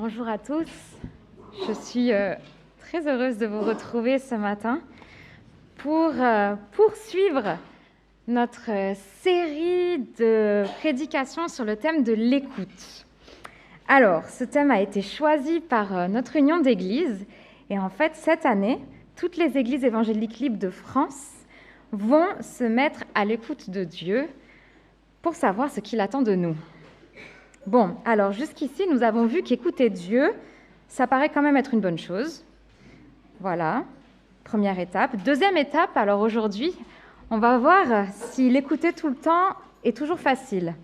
Bonjour à tous. Je suis très heureuse de vous retrouver ce matin pour poursuivre notre série de prédications sur le thème de l'écoute. Alors, ce thème a été choisi par notre union d'églises et en fait, cette année, toutes les églises évangéliques libres de France vont se mettre à l'écoute de Dieu pour savoir ce qu'il attend de nous. Bon, alors jusqu'ici, nous avons vu qu'écouter Dieu, ça paraît quand même être une bonne chose. Voilà, première étape. Deuxième étape, alors aujourd'hui, on va voir si l'écouter tout le temps est toujours facile.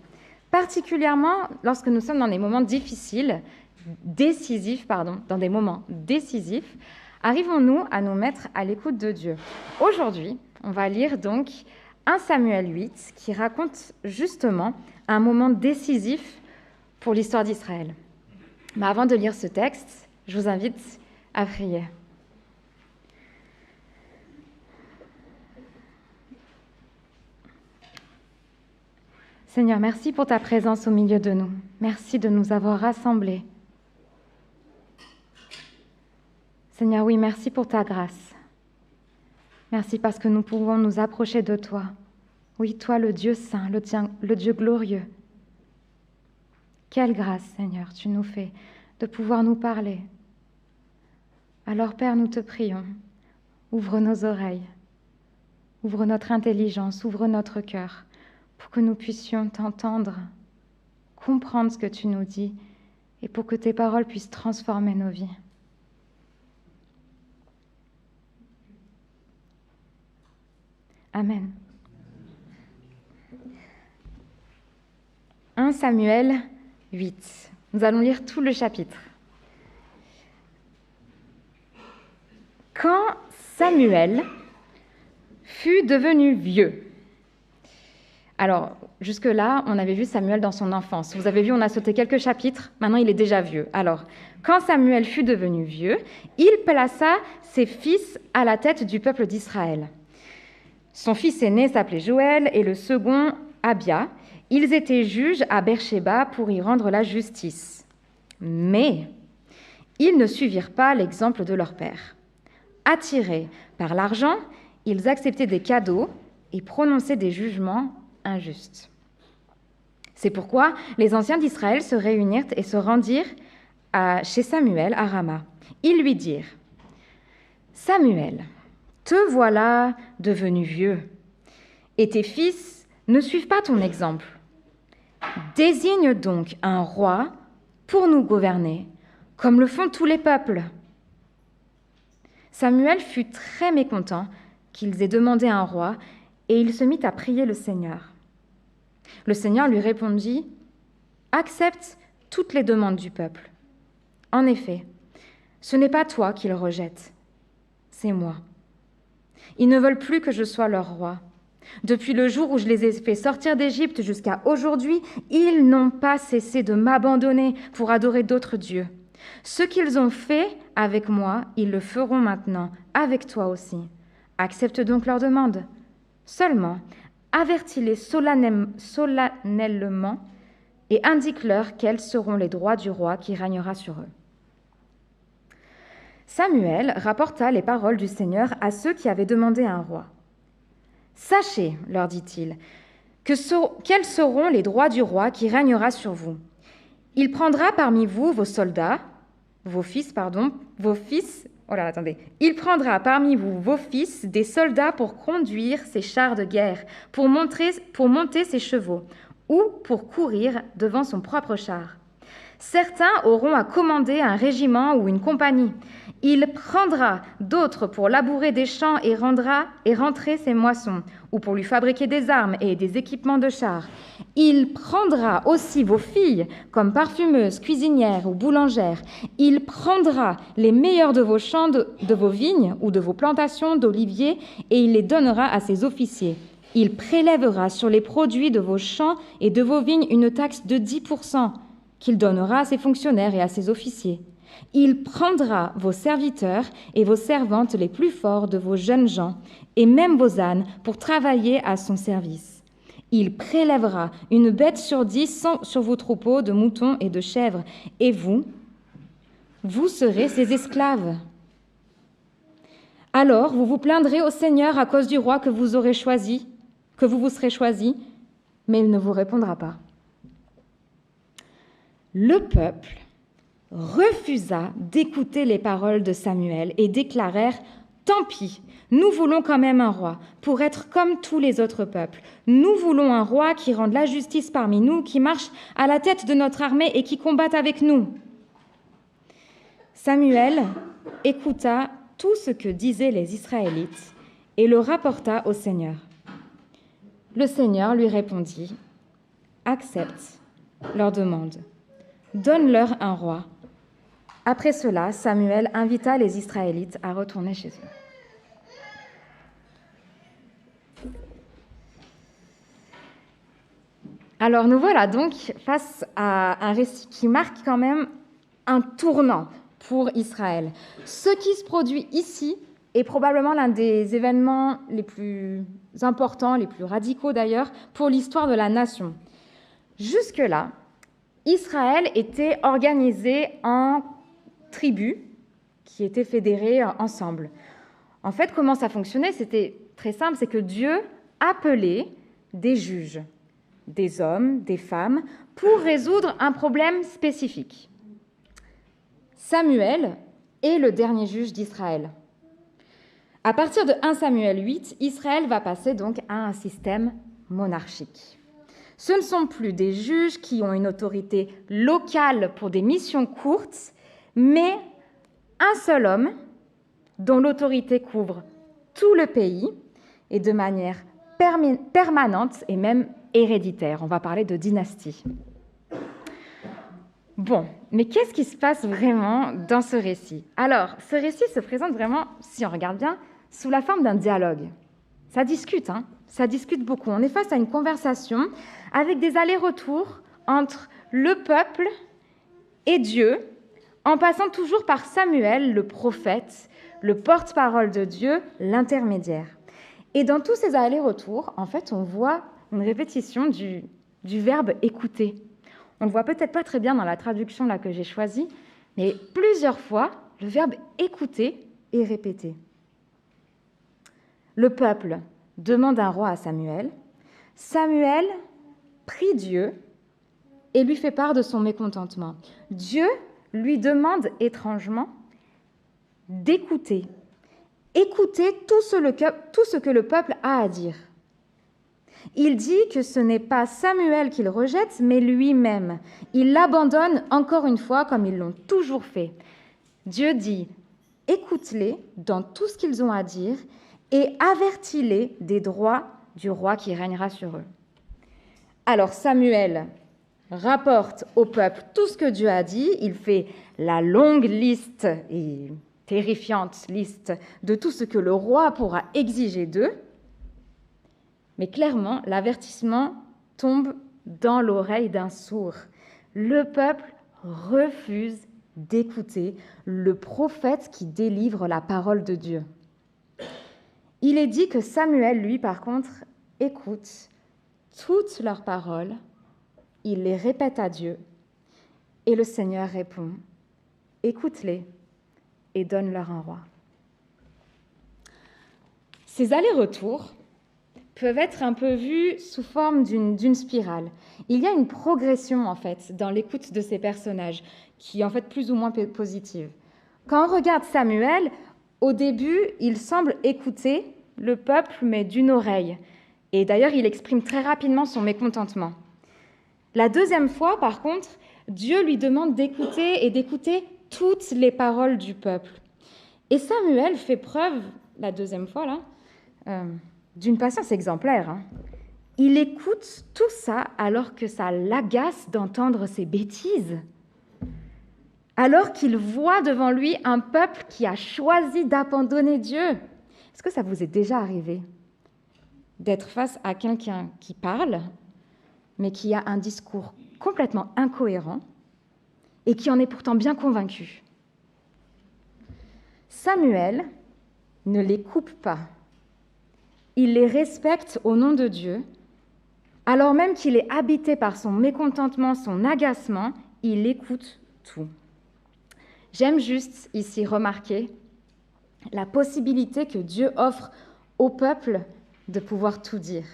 Particulièrement lorsque nous sommes dans des moments dans des moments décisifs, arrivons-nous à nous mettre à l'écoute de Dieu. Aujourd'hui, on va lire donc 1 Samuel 8, qui raconte justement un moment décisif pour l'histoire d'Israël. Mais avant de lire ce texte, je vous invite à prier. Seigneur, merci pour ta présence au milieu de nous. Merci de nous avoir rassemblés. Seigneur, oui, merci pour ta grâce. Merci parce que nous pouvons nous approcher de toi. Oui, toi, le Dieu saint, le Dieu glorieux. Quelle grâce, Seigneur, tu nous fais de pouvoir nous parler. Alors, Père, nous te prions, ouvre nos oreilles, ouvre notre intelligence, ouvre notre cœur, pour que nous puissions t'entendre, comprendre ce que tu nous dis, et pour que tes paroles puissent transformer nos vies. Amen. 1 Samuel 8. Nous allons lire tout le chapitre. Quand Samuel fut devenu vieux. Alors, jusque-là, on avait vu Samuel dans son enfance. Vous avez vu, on a sauté quelques chapitres. Maintenant, il est déjà vieux. Alors, quand Samuel fut devenu vieux, il plaça ses fils à la tête du peuple d'Israël. Son fils aîné s'appelait Joël et le second Abia. Ils étaient juges à Beersheba pour y rendre la justice. Mais ils ne suivirent pas l'exemple de leur père. Attirés par l'argent, ils acceptaient des cadeaux et prononçaient des jugements injustes. C'est pourquoi les anciens d'Israël se réunirent et se rendirent chez Samuel à Rama. Ils lui dirent : « Samuel, te voilà devenu vieux, et tes fils ne suivent pas ton exemple. Désigne donc un roi pour nous gouverner, comme le font tous les peuples. » Samuel fut très mécontent qu'ils aient demandé un roi, et il se mit à prier le Seigneur. Le Seigneur lui répondit : « Accepte toutes les demandes du peuple. En effet, ce n'est pas toi qu'ils rejettent, c'est moi. Ils ne veulent plus que je sois leur roi. Depuis le jour où je les ai fait sortir d'Égypte jusqu'à aujourd'hui, ils n'ont pas cessé de m'abandonner pour adorer d'autres dieux. Ce qu'ils ont fait avec moi, ils le feront maintenant avec toi aussi. Accepte donc leur demande. Seulement, avertis-les solennellement et indique-leur quels seront les droits du roi qui régnera sur eux. » Samuel rapporta les paroles du Seigneur à ceux qui avaient demandé un roi. « Sachez, leur dit-il, quels seront les droits du roi qui régnera sur vous. Il prendra parmi vous Il prendra parmi vous vos fils des soldats pour conduire ses chars de guerre, pour monter ses chevaux, ou pour courir devant son propre char. Certains auront à commander un régiment ou une compagnie. Il prendra d'autres pour labourer des champs et rentrer ses moissons, ou pour lui fabriquer des armes et des équipements de chars. Il prendra aussi vos filles comme parfumeuses, cuisinières ou boulangères. Il prendra les meilleurs de vos champs, de vos vignes ou de vos plantations d'oliviers, et il les donnera à ses officiers. Il prélèvera sur les produits de vos champs et de vos vignes une taxe de 10%, qu'il donnera à ses fonctionnaires et à ses officiers. Il prendra vos serviteurs et vos servantes les plus forts de vos jeunes gens, et même vos ânes, pour travailler à son service. Il prélèvera une bête sur 10 sur vos troupeaux de moutons et de chèvres, et vous, vous serez ses esclaves. Alors vous vous plaindrez au Seigneur à cause du roi que vous aurez choisi, que vous vous serez choisi, mais il ne vous répondra pas. » Le peuple refusa d'écouter les paroles de Samuel et déclarèrent « Tant pis, nous voulons quand même un roi, pour être comme tous les autres peuples. Nous voulons un roi qui rende la justice parmi nous, qui marche à la tête de notre armée et qui combatte avec nous. » Samuel écouta tout ce que disaient les Israélites et le rapporta au Seigneur. Le Seigneur lui répondit « Accepte leur demande, donne-leur un roi. » Après cela, Samuel invita les Israélites à retourner chez eux. Alors nous voilà donc face à un récit qui marque quand même un tournant pour Israël. Ce qui se produit ici est probablement l'un des événements les plus importants, les plus radicaux d'ailleurs, pour l'histoire de la nation. Jusque-là, Israël était organisé en tribus qui étaient fédérées ensemble. En fait, comment ça fonctionnait? C'était très simple, c'est que Dieu appelait des juges, des hommes, des femmes, pour résoudre un problème spécifique. Samuel est le dernier juge d'Israël. À partir de 1 Samuel 8, Israël va passer donc à un système monarchique. Ce ne sont plus des juges qui ont une autorité locale pour des missions courtes, mais un seul homme dont l'autorité couvre tout le pays et de manière permanente et même héréditaire. On va parler de dynastie. Bon, mais qu'est-ce qui se passe vraiment dans ce récit? Alors, ce récit se présente vraiment, si on regarde bien, sous la forme d'un dialogue. Ça discute, ça discute beaucoup. On est face à une conversation avec des allers-retours entre le peuple et Dieu, en passant toujours par Samuel, le prophète, le porte-parole de Dieu, l'intermédiaire. Et dans tous ces allers-retours, en fait, on voit une répétition du verbe « écouter ». On ne le voit peut-être pas très bien dans la traduction là, que j'ai choisie, mais plusieurs fois, le verbe « écouter » est répété. Le peuple demande un roi à Samuel. Samuel prie Dieu et lui fait part de son mécontentement. Dieu lui demande étrangement d'écouter. Écouter tout ce que le peuple a à dire. Il dit que ce n'est pas Samuel qu'il rejette, mais lui-même. Il l'abandonne encore une fois comme ils l'ont toujours fait. Dieu dit « Écoute-les dans tout ce qu'ils ont à dire et avertis-les des droits du roi qui régnera sur eux. » Alors Samuel rapporte au peuple tout ce que Dieu a dit. Il fait la longue liste et terrifiante liste de tout ce que le roi pourra exiger d'eux. Mais clairement, l'avertissement tombe dans l'oreille d'un sourd. Le peuple refuse d'écouter le prophète qui délivre la parole de Dieu. Il est dit que Samuel, lui, par contre, écoute toutes leurs paroles, il les répète à Dieu, et le Seigneur répond « Écoute-les et donne-leur un roi. » Ces allers-retours peuvent être un peu vus sous forme d'une spirale. Il y a une progression, en fait, dans l'écoute de ces personnages, qui est en fait plus ou moins positive. Quand on regarde Samuel, au début, il semble écouter le peuple, mais d'une oreille. Et d'ailleurs, il exprime très rapidement son mécontentement. La deuxième fois, par contre, Dieu lui demande d'écouter et d'écouter toutes les paroles du peuple. Et Samuel fait preuve, la deuxième fois, là, d'une patience exemplaire. Il écoute tout ça alors que ça l'agace d'entendre ces bêtises. Alors qu'il voit devant lui un peuple qui a choisi d'abandonner Dieu. Est-ce que ça vous est déjà arrivé d'être face à quelqu'un qui parle, mais qui a un discours complètement incohérent et qui en est pourtant bien convaincu? Samuel ne les coupe pas. Il les respecte au nom de Dieu, alors même qu'il est habité par son mécontentement, son agacement, il écoute tout. J'aime juste ici remarquer la possibilité que Dieu offre au peuple de pouvoir tout dire,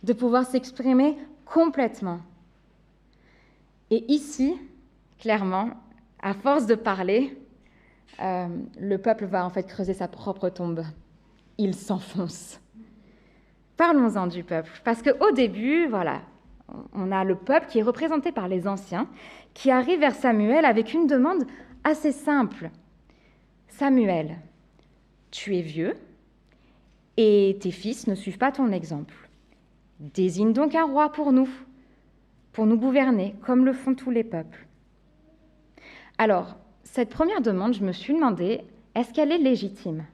de pouvoir s'exprimer complètement. Et ici, clairement, à force de parler, le peuple va en fait creuser sa propre tombe. Il s'enfonce. Parlons-en du peuple, parce qu'au début, voilà, on a le peuple qui est représenté par les anciens, qui arrive vers Samuel avec une demande assez simple. Samuel, tu es vieux et tes fils ne suivent pas ton exemple. Désigne donc un roi pour nous gouverner, comme le font tous les peuples. Alors, cette première demande, je me suis demandé, est-ce qu'elle est légitime?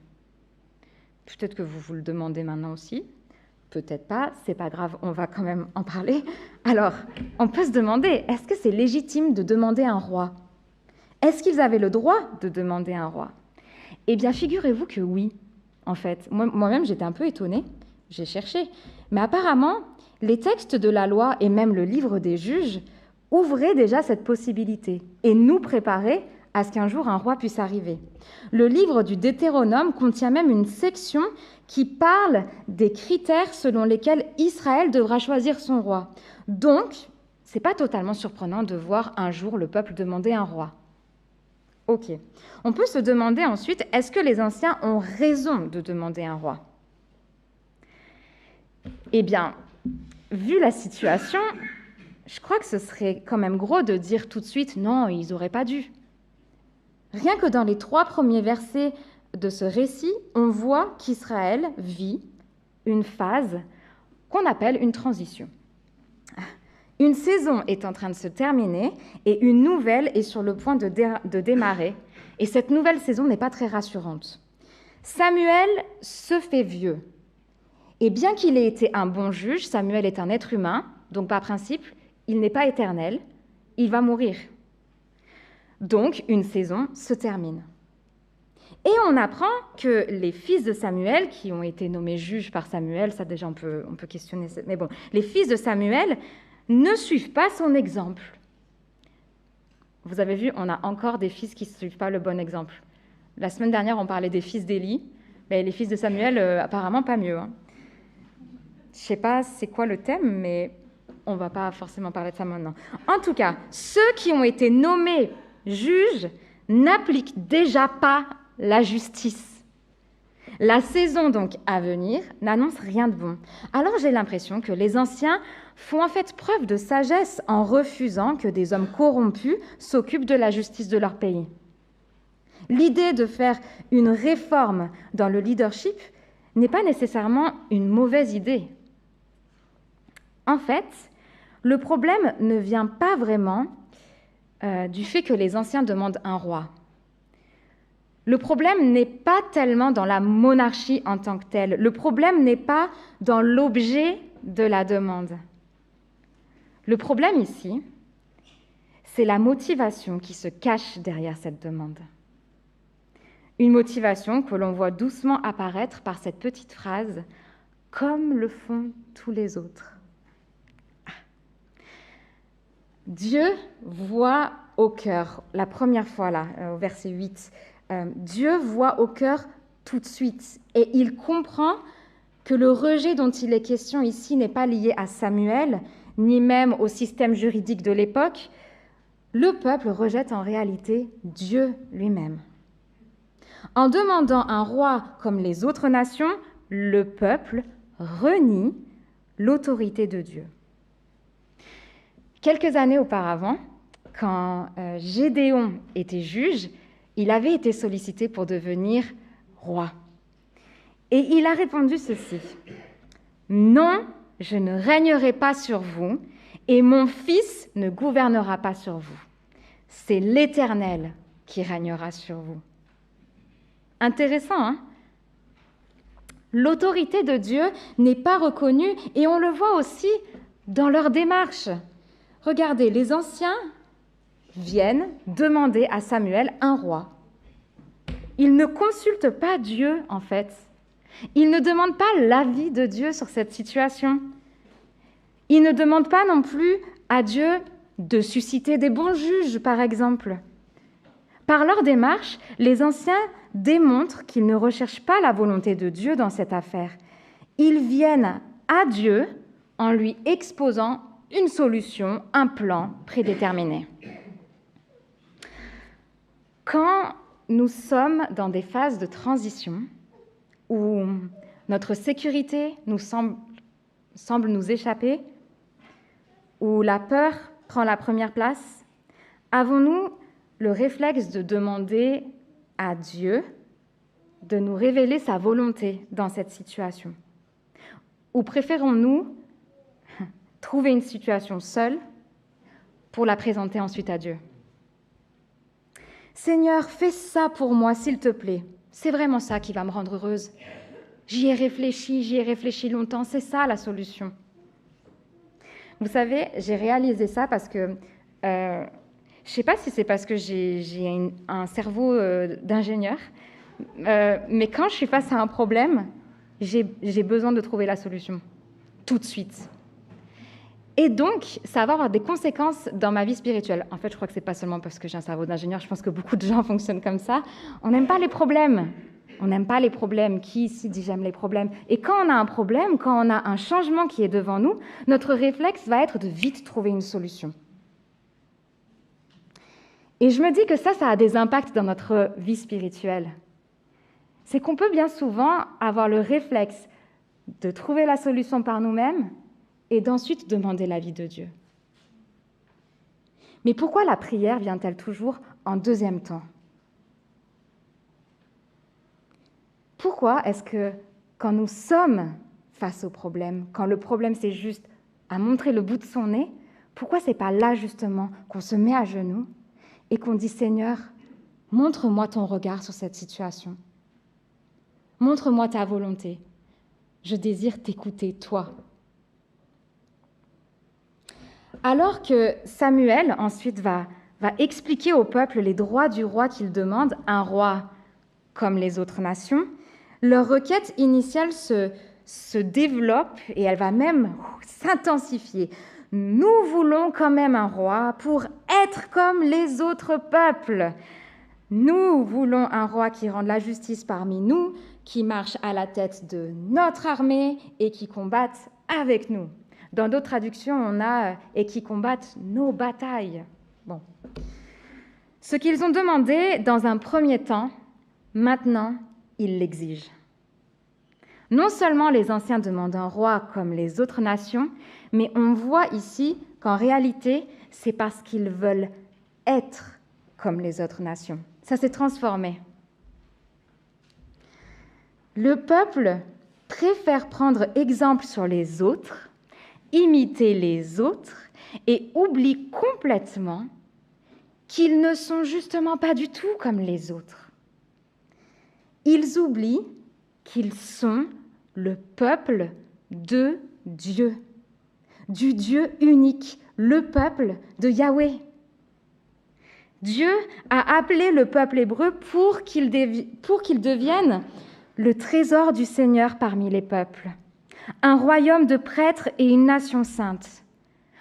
Peut-être que vous vous le demandez maintenant aussi. Peut-être pas, c'est pas grave, on va quand même en parler. Alors, on peut se demander, est-ce que c'est légitime de demander un roi? Est-ce qu'ils avaient le droit de demander un roi? Eh bien, figurez-vous que oui, en fait. Moi-même, j'étais un peu étonnée, j'ai cherché. Mais apparemment, les textes de la loi et même le livre des juges ouvraient déjà cette possibilité et nous préparaient à ce qu'un jour un roi puisse arriver. Le livre du Deutéronome contient même une section qui parle des critères selon lesquels Israël devra choisir son roi. Donc, ce n'est pas totalement surprenant de voir un jour le peuple demander un roi. Ok. On peut se demander ensuite, est-ce que les anciens ont raison de demander un roi? Eh bien, vu la situation, je crois que ce serait quand même gros de dire tout de suite, non, ils n'auraient pas dû. Rien que dans les 3 premiers versets de ce récit, on voit qu'Israël vit une phase qu'on appelle une transition. Une saison est en train de se terminer et une nouvelle est sur le point de démarrer. Et cette nouvelle saison n'est pas très rassurante. Samuel se fait vieux. Et bien qu'il ait été un bon juge, Samuel est un être humain, donc par principe, il n'est pas éternel, il va mourir. Donc, une saison se termine. Et on apprend que les fils de Samuel, qui ont été nommés juges par Samuel, ça déjà on peut questionner, mais bon, les fils de Samuel ne suivent pas son exemple. Vous avez vu, on a encore des fils qui ne suivent pas le bon exemple. La semaine dernière, on parlait des fils d'Élie, mais les fils de Samuel, apparemment pas mieux. Je ne sais pas c'est quoi le thème, mais on ne va pas forcément parler de ça maintenant. En tout cas, ceux qui ont été nommés juges n'appliquent déjà pas la justice. La saison donc à venir n'annonce rien de bon. Alors j'ai l'impression que les anciens font en fait preuve de sagesse en refusant que des hommes corrompus s'occupent de la justice de leur pays. L'idée de faire une réforme dans le leadership n'est pas nécessairement une mauvaise idée. En fait, le problème ne vient pas vraiment du fait que les anciens demandent un roi. Le problème n'est pas tellement dans la monarchie en tant que telle. Le problème n'est pas dans l'objet de la demande. Le problème ici, c'est la motivation qui se cache derrière cette demande. Une motivation que l'on voit doucement apparaître par cette petite phrase « comme le font tous les autres ». Dieu voit au cœur, la première fois là, au verset 8, Dieu voit au cœur tout de suite et il comprend que le rejet dont il est question ici n'est pas lié à Samuel, ni même au système juridique de l'époque. Le peuple rejette en réalité Dieu lui-même. En demandant un roi comme les autres nations, le peuple renie l'autorité de Dieu. Quelques années auparavant, quand Gédéon était juge, il avait été sollicité pour devenir roi. Et il a répondu ceci: « Non, je ne régnerai pas sur vous, et mon fils ne gouvernera pas sur vous. C'est l'Éternel qui régnera sur vous. » Intéressant, hein? L'autorité de Dieu n'est pas reconnue, et on le voit aussi dans leur démarche. Regardez, les anciens viennent demander à Samuel un roi. Ils ne consultent pas Dieu, en fait. Ils ne demandent pas l'avis de Dieu sur cette situation. Ils ne demandent pas non plus à Dieu de susciter des bons juges, par exemple. Par leur démarche, les anciens démontrent qu'ils ne recherchent pas la volonté de Dieu dans cette affaire. Ils viennent à Dieu en lui exposant une solution, un plan prédéterminé. Quand nous sommes dans des phases de transition où notre sécurité semble nous échapper, où la peur prend la première place, avons-nous le réflexe de demander à Dieu de nous révéler sa volonté dans cette situation? Ou préférons-nous trouver une situation seule pour la présenter ensuite à Dieu? Seigneur, fais ça pour moi, s'il te plaît. C'est vraiment ça qui va me rendre heureuse. J'y ai réfléchi longtemps, c'est ça la solution. Vous savez, j'ai réalisé ça parce que, je ne sais pas si c'est parce que j'ai un cerveau d'ingénieur, mais quand je suis face à un problème, j'ai besoin de trouver la solution, tout de suite. Et donc, ça va avoir des conséquences dans ma vie spirituelle. En fait, je crois que ce n'est pas seulement parce que j'ai un cerveau d'ingénieur, je pense que beaucoup de gens fonctionnent comme ça. On n'aime pas les problèmes. On n'aime pas les problèmes. Qui ici dit j'aime les problèmes? Et quand on a un problème, quand on a un changement qui est devant nous, notre réflexe va être de vite trouver une solution. Et je me dis que ça a des impacts dans notre vie spirituelle. C'est qu'on peut bien souvent avoir le réflexe de trouver la solution par nous-mêmes et d'ensuite demander l'avis de Dieu. Mais pourquoi la prière vient-elle toujours en deuxième temps? Pourquoi est-ce que quand nous sommes face au problème, quand le problème c'est juste à montrer le bout de son nez, pourquoi c'est pas là justement qu'on se met à genoux et qu'on dit « Seigneur, montre-moi ton regard sur cette situation. Montre-moi ta volonté. Je désire t'écouter, toi. » Alors que Samuel ensuite va expliquer au peuple les droits du roi qu'il demande, un roi comme les autres nations, leur requête initiale se développe et elle va même s'intensifier. Nous voulons quand même un roi pour être comme les autres peuples. Nous voulons un roi qui rende la justice parmi nous, qui marche à la tête de notre armée et qui combatte avec nous. Dans d'autres traductions, on a « et qui combattent nos batailles ». Bon. Ce qu'ils ont demandé dans un premier temps, maintenant, ils l'exigent. Non seulement les anciens demandent un roi comme les autres nations, mais on voit ici qu'en réalité, c'est parce qu'ils veulent être comme les autres nations. Ça s'est transformé. Le peuple préfère prendre exemple sur les autres, imiter les autres et oublie complètement qu'ils ne sont justement pas du tout comme les autres. Ils oublient qu'ils sont le peuple de Dieu, du Dieu unique, le peuple de Yahweh. Dieu a appelé le peuple hébreu pour qu'il devienne le trésor du Seigneur parmi les peuples, un royaume de prêtres et une nation sainte,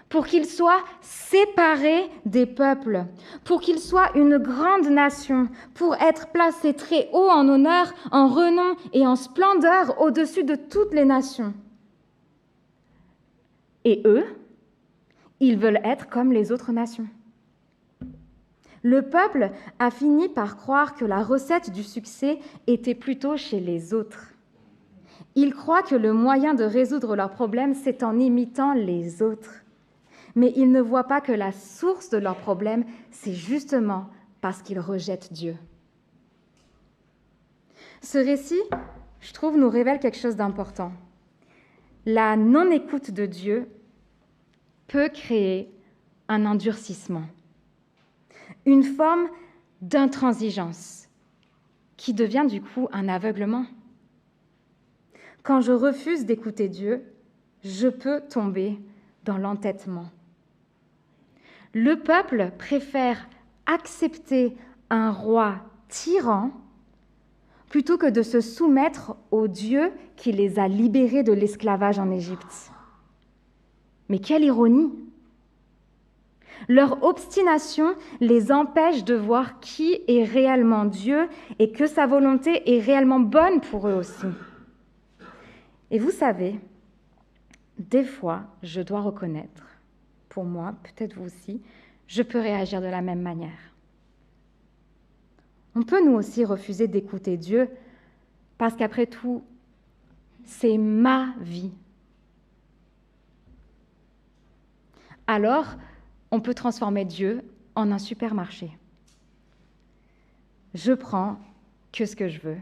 pour qu'il soit séparé des peuples, pour qu'il soit une grande nation, pour être placé très haut en honneur, en renom et en splendeur au-dessus de toutes les nations. Et eux, ils veulent être comme les autres nations. Le peuple a fini par croire que la recette du succès était plutôt chez les autres. Ils croient que le moyen de résoudre leurs problèmes, c'est en imitant les autres. Mais ils ne voient pas que la source de leurs problèmes, c'est justement parce qu'ils rejettent Dieu. Ce récit, je trouve, nous révèle quelque chose d'important. La non-écoute de Dieu peut créer un endurcissement, une forme d'intransigeance qui devient du coup un aveuglement. Quand je refuse d'écouter Dieu, je peux tomber dans l'entêtement. Le peuple préfère accepter un roi tyran plutôt que de se soumettre au Dieu qui les a libérés de l'esclavage en Égypte. Mais quelle ironie! Leur obstination les empêche de voir qui est réellement Dieu et que sa volonté est réellement bonne pour eux aussi. Et vous savez, des fois, je dois reconnaître, pour moi, peut-être vous aussi, je peux réagir de la même manière. On peut nous aussi refuser d'écouter Dieu parce qu'après tout, c'est ma vie. Alors, on peut transformer Dieu en un supermarché. Je prends que ce que je veux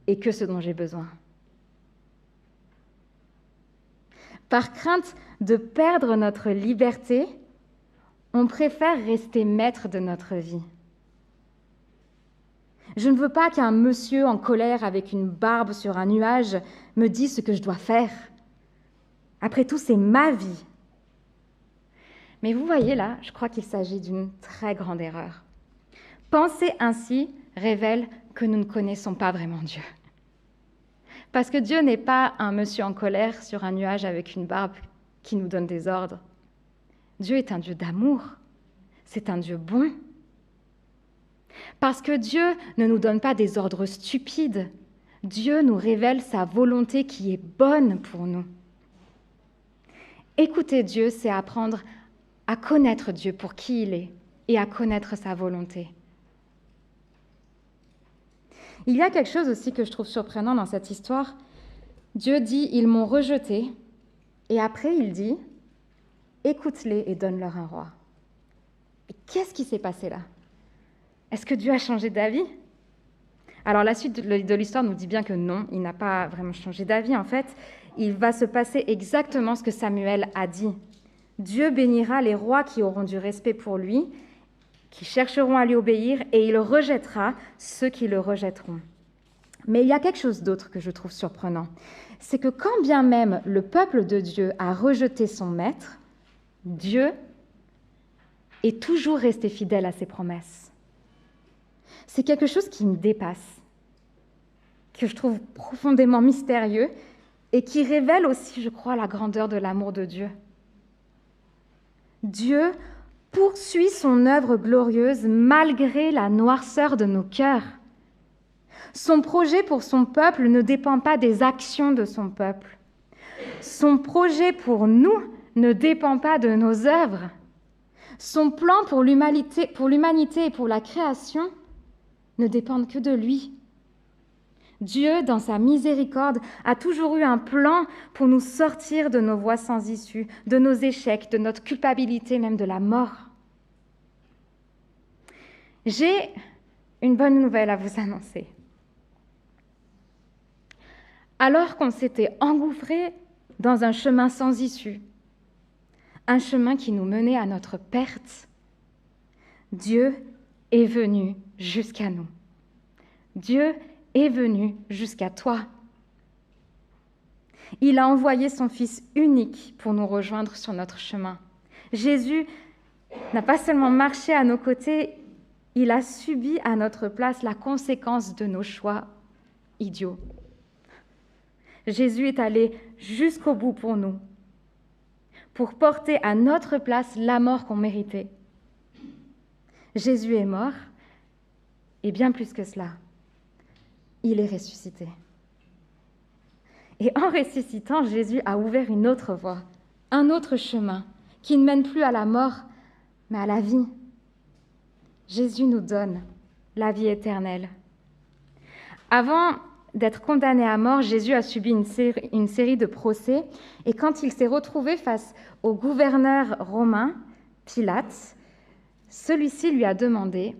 et que ce dont j'ai besoin. Par crainte de perdre notre liberté, on préfère rester maître de notre vie. Je ne veux pas qu'un monsieur en colère avec une barbe sur un nuage me dise ce que je dois faire. Après tout, c'est ma vie. Mais vous voyez là, je crois qu'il s'agit d'une très grande erreur. Penser ainsi révèle que nous ne connaissons pas vraiment Dieu. Parce que Dieu n'est pas un monsieur en colère sur un nuage avec une barbe qui nous donne des ordres. Dieu est un Dieu d'amour. C'est un Dieu bon. Parce que Dieu ne nous donne pas des ordres stupides. Dieu nous révèle sa volonté qui est bonne pour nous. Écouter Dieu, c'est apprendre à connaître Dieu pour qui il est et à connaître sa volonté. Il y a quelque chose aussi que je trouve surprenant dans cette histoire. Dieu dit « Ils m'ont rejeté » et après il dit « Écoute-les et donne-leur un roi ». Et qu'est-ce qui s'est passé là? Est-ce que Dieu a changé d'avis? Alors la suite de l'histoire nous dit bien que non, il n'a pas vraiment changé d'avis. En fait, il va se passer exactement ce que Samuel a dit. Dieu bénira les rois qui auront du respect pour lui, qui chercheront à lui obéir, et il rejettera ceux qui le rejetteront. Mais il y a quelque chose d'autre que je trouve surprenant. C'est que quand bien même le peuple de Dieu a rejeté son maître, Dieu est toujours resté fidèle à ses promesses. C'est quelque chose qui me dépasse, que je trouve profondément mystérieux et qui révèle aussi, je crois, la grandeur de l'amour de Dieu. Dieu poursuit son œuvre glorieuse malgré la noirceur de nos cœurs. Son projet pour son peuple ne dépend pas des actions de son peuple. Son projet pour nous ne dépend pas de nos œuvres. Son plan pour l'humanité et pour la création ne dépendent que de lui. Dieu, dans sa miséricorde, a toujours eu un plan pour nous sortir de nos voies sans issue, de nos échecs, de notre culpabilité, même de la mort. J'ai une bonne nouvelle à vous annoncer. Alors qu'on s'était engouffré dans un chemin sans issue, un chemin qui nous menait à notre perte, Dieu est venu jusqu'à nous. Dieu est venu jusqu'à toi. Il a envoyé son Fils unique pour nous rejoindre sur notre chemin. Jésus n'a pas seulement marché à nos côtés, il a subi à notre place la conséquence de nos choix idiots. Jésus est allé jusqu'au bout pour nous, pour porter à notre place la mort qu'on méritait. Jésus est mort, et bien plus que cela, il est ressuscité. Et en ressuscitant, Jésus a ouvert une autre voie, un autre chemin, qui ne mène plus à la mort, mais à la vie. Jésus nous donne la vie éternelle. Avant d'être condamné à mort, Jésus a subi une série de procès, et quand il s'est retrouvé face au gouverneur romain, Pilate, celui-ci lui a demandé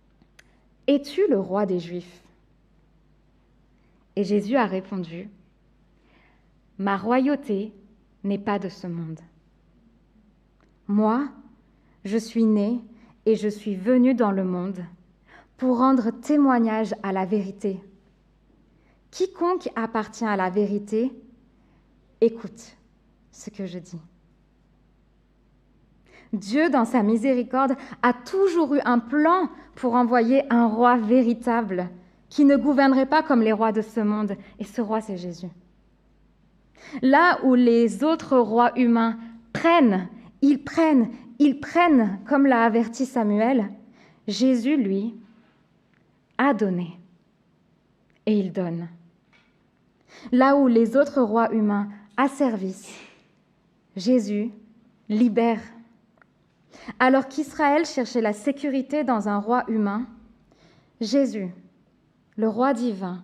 « Es-tu le roi des Juifs ?» Et Jésus a répondu « Ma royauté n'est pas de ce monde. Moi, je suis né et je suis venu dans le monde pour rendre témoignage à la vérité. Quiconque appartient à la vérité, écoute ce que je dis. » Dieu, dans sa miséricorde, a toujours eu un plan pour envoyer un roi véritable qui ne gouvernerait pas comme les rois de ce monde. Et ce roi, c'est Jésus. Là où les autres rois humains prennent, ils prennent, comme l'a averti Samuel, Jésus, lui, a donné et il donne. Là où les autres rois humains asservissent, Jésus libère. Alors qu'Israël cherchait la sécurité dans un roi humain, Jésus, le roi divin,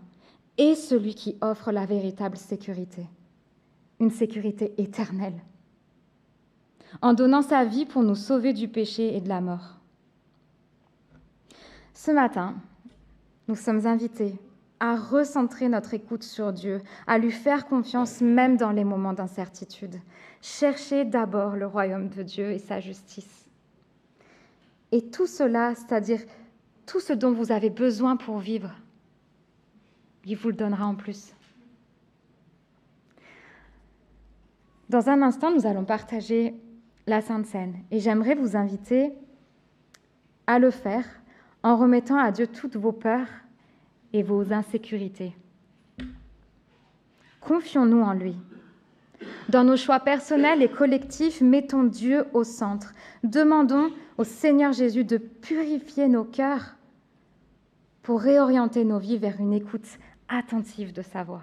est celui qui offre la véritable sécurité, une sécurité éternelle, en donnant sa vie pour nous sauver du péché et de la mort. Ce matin, nous sommes invités à recentrer notre écoute sur Dieu, à lui faire confiance même dans les moments d'incertitude. Cherchez d'abord le royaume de Dieu et sa justice. Et tout cela, c'est-à-dire tout ce dont vous avez besoin pour vivre, il vous le donnera en plus. Dans un instant, nous allons partager la Sainte Seine et j'aimerais vous inviter à le faire en remettant à Dieu toutes vos peurs et vos insécurités. Confions-nous en lui. Dans nos choix personnels et collectifs, mettons Dieu au centre. Demandons au Seigneur Jésus de purifier nos cœurs pour réorienter nos vies vers une écoute attentive de sa voix.